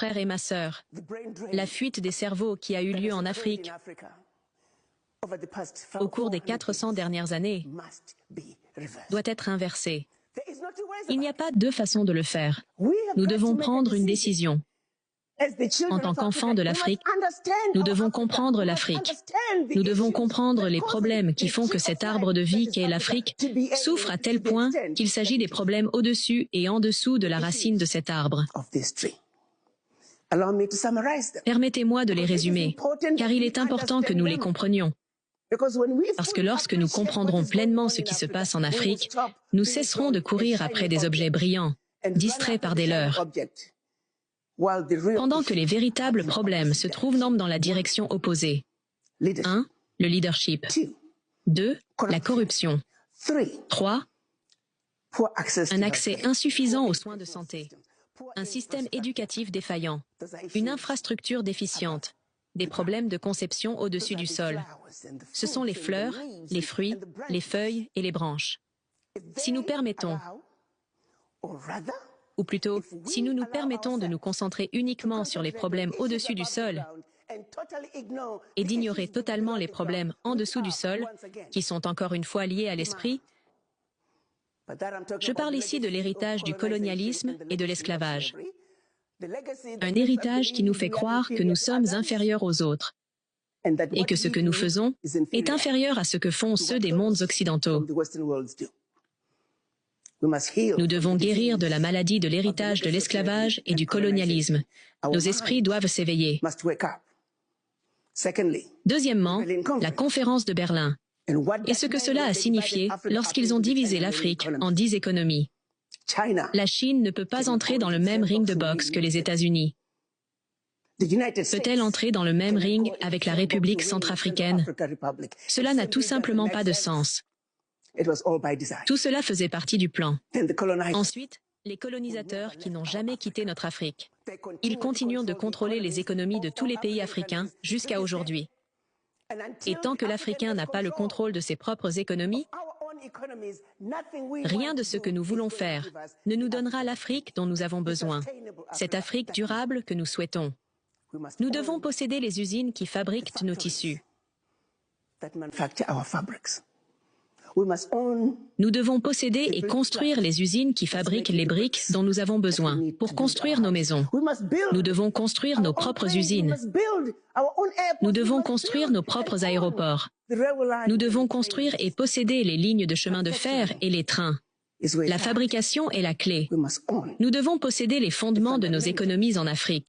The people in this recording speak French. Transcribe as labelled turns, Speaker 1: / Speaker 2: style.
Speaker 1: frère et ma sœur. La fuite des cerveaux qui a eu lieu en Afrique au cours des 400 dernières années doit être inversée. Il n'y a pas deux façons de le faire. Nous devons prendre une décision. En tant qu'enfants de l'Afrique, nous devons comprendre l'Afrique. Nous devons comprendre les problèmes qui font que cet arbre de vie qu'est l'Afrique souffre à tel point qu'il s'agit des problèmes au-dessus et en dessous de la racine de cet arbre. Permettez-moi de les résumer, car il est important que nous les comprenions. Parce que lorsque nous comprendrons pleinement ce qui se passe en Afrique, nous cesserons de courir après des objets brillants, distraits par des leurres. Pendant que les véritables problèmes se trouvent dans la direction opposée. 1. Le leadership. 2. La corruption. 3. Un accès insuffisant aux soins de santé. Un système éducatif défaillant. Une infrastructure déficiente. Des problèmes de conception au-dessus du sol. Ce sont les fleurs, les fruits, les feuilles et les branches. Si nous permettons, ou plutôt, si nous nous permettons de nous concentrer uniquement sur les problèmes au-dessus du sol et d'ignorer totalement les problèmes en dessous du sol, qui sont encore une fois liés à l'esprit, je parle ici de l'héritage du colonialisme et de l'esclavage. Un héritage qui nous fait croire que nous sommes inférieurs aux autres et que ce que nous faisons est inférieur à ce que font ceux des mondes occidentaux. Nous devons guérir de la maladie de l'héritage de l'esclavage et du colonialisme. Nos esprits doivent s'éveiller. Deuxièmement, la conférence de Berlin. Et ce que cela a signifié lorsqu'ils ont divisé l'Afrique en 10 économies. La Chine ne peut pas entrer dans le même ring de boxe que les États-Unis. Peut-elle entrer dans le même ring avec la République centrafricaine? Cela n'a tout simplement pas de sens. Tout cela faisait partie du plan. Ensuite, les colonisateurs qui n'ont jamais quitté notre Afrique. Ils continuent de contrôler les économies de tous les pays africains jusqu'à aujourd'hui. Et tant que l'Africain n'a pas le contrôle de ses propres économies, rien de ce que nous voulons faire ne nous donnera l'Afrique dont nous avons besoin, cette Afrique durable que nous souhaitons. Nous devons posséder les usines qui fabriquent nos tissus. Nous devons posséder et construire les usines qui fabriquent les briques dont nous avons besoin pour construire nos maisons. Nous devons construire nos propres usines. Nous devons construire nos propres aéroports. Nous devons construire et posséder les lignes de chemin de fer et les trains. La fabrication est la clé. Nous devons posséder les fondements de nos économies en Afrique.